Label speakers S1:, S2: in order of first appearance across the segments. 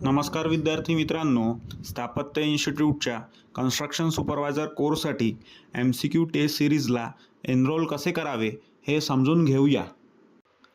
S1: नमस्कार विद्यार्थी मित्रांनो, स्थापत्य इन्स्टिट्यूटच्या कन्स्ट्रक्शन सुपरवायझर कोर्ससाठी MCQ टेस्ट सिरीजला एनरोल कसे करावे हे समजून घेऊया।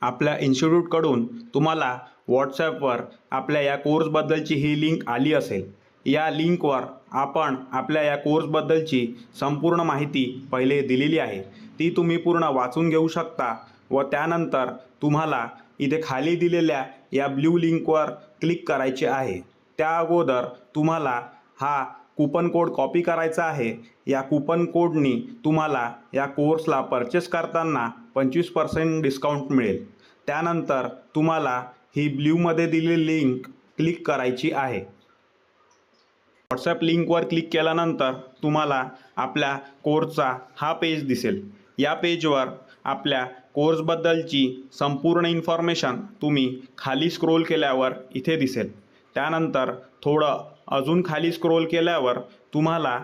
S1: आपल्या इन्स्टिट्यूटकडून तुम्हाला व्हॉट्सॲपवर आपल्या या कोर्सबद्दलची ही लिंक आली असेल। या लिंकवर आपण आपल्या या कोर्सबद्दलची संपूर्ण माहिती पहिले दिलेली आहे, ती तुम्ही पूर्ण वाचून घेऊ शकता व त्यानंतर तुम्हाला इथे खाली दिलेल्या या ब्ल्यू लिंकवर क्लिक करायचे आहे। त्या अगोदर तुम्हाला हा कूपन कोड कॉपी करायचा आहे। या कूपन कोडनी तुम्हाला या कोर्सला परचेस करताना 25% डिस्काउंट मिळेल। त्यानंतर तुम्हाला ही ब्ल्यूमध्ये दिलेली लिंक क्लिक करायची आहे। व्हॉट्सॲप लिंकवर क्लिक केल्यानंतर तुम्हाला आपल्या कोर्सचा हा पेज दिसेल। या पेजवर आपल्या कोर्सबद्दलची संपूर्ण इन्फॉर्मेशन तुम्ही खाली स्क्रोल केल्यावर इथे दिसेल। त्यानंतर थोडं अजून खाली स्क्रोल केल्यावर तुम्हाला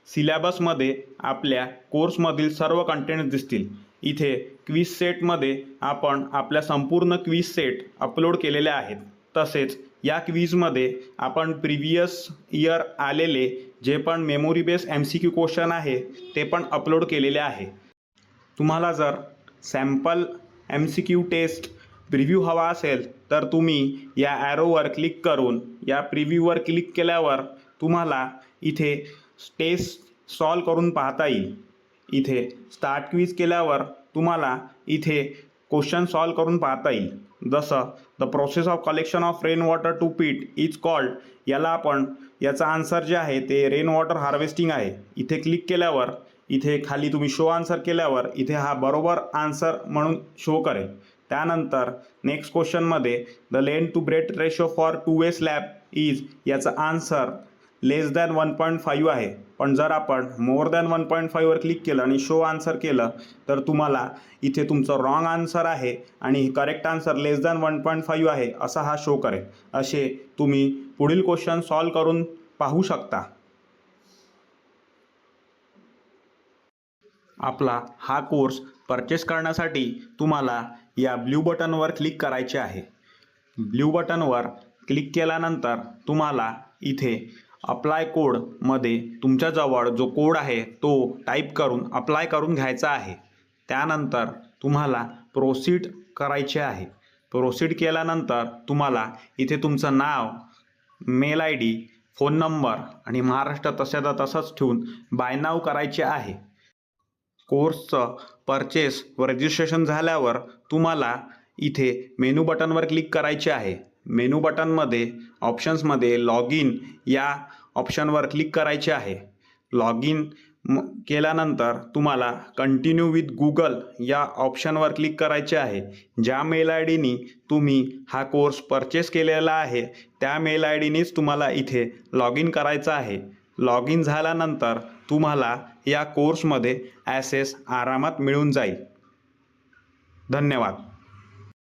S1: सिलेबसमध्ये आपल्या कोर्समधील सर्व कंटेंट्स दिसतील। इथे क्विज सेटमध्ये आपण आपल्या संपूर्ण क्विज सेट अपलोड केलेले आहेत। तसेच या क्विजमध्ये आपण प्रिव्हियस इयर आलेले जे पण मेमोरी बेस्ड MCQ क्वेश्चन आहे ते पण अपलोड केलेले आहे। तुम्हाला जर सॅम्पल MCQ टेस्ट प्रिव्ह्यू हवा असेल तर तुम्ही या ॲरोवर क्लिक करून या प्रिव्ह्यूवर क्लिक केल्यावर तुम्हाला इथे टेस्ट सॉल्व करून पाहता येईल। इथे स्टार्ट क्विज केल्यावर तुम्हाला इथे क्वेश्चन सॉल्व करून पाहता येईल। जसं the process of collection of rain water to pit is called, याला आपण याचा आन्सर जे आहे ते रेन वॉटर हार्वेस्टिंग आहे। इथे क्लिक केल्यावर इथे खाली तुम्ही शो आन्सर केल्यावर इथे हा बरोबर आन्सर म्हणून शो करेल। त्यानंतर नेक्स्ट क्वेश्चनमध्ये the length to breadth ratio for 2 way slab is, याचा आन्सर लेस दॅन 1.5 आहे। पण जर आपण मोर दॅन 1.5 वर क्लिक केलं आणि शो आन्सर केलं तर तुम्हाला इथे तुमचं रॉंग आन्सर आहे आणि करेक्ट आन्सर लेस दॅन 1.5 आहे असा हा शो करेल। असे तुम्ही पुढील क्वेश्चन सॉल्व करून पाहू शकता। आपला हा कोर्स परचेस करण्यासाठी तुम्हाला या ब्ल्यू बटनवर क्लिक करायचे आहे। ब्ल्यू बटनवर क्लिक केल्यानंतर तुम्हाला इथे अप्लाय कोडमध्ये तुमच्याजवळ जो कोड आहे तो टाईप करून अप्लाय करून घ्यायचा आहे। त्यानंतर तुम्हाला प्रोसीड करायचे आहे। प्रोसीड केल्यानंतर तुम्हाला इथे तुमचं नाव, मेल ID, फोन नंबर आणि महाराष्ट्र तशाचा तसंच ठेवून बाय नाव करायचे आहे। कोर्सचं परचेस व रजिस्ट्रेशन झाल्यावर तुम्हाला इथे मेनू बटनवर क्लिक करायचे आहे। मेनू बटनमध्ये ऑप्शन्समध्ये लॉग इन या ऑप्शनवर क्लिक करायचे आहे। लॉग इन केल्यानंतर तुम्हाला कंटिन्यू विथ गुगल या ऑप्शनवर क्लिक करायचे आहे। ज्या मेल IDनी तुम्ही हा कोर्स परचेस केलेला आहे त्या मेल IDनीच तुम्हाला इथे लॉग इन करायचं आहे। लॉग इन झाल्यानंतर तुम्हाला या कोर्समध्ये ॲक्सेस आरामात मिळून जाईल। धन्यवाद।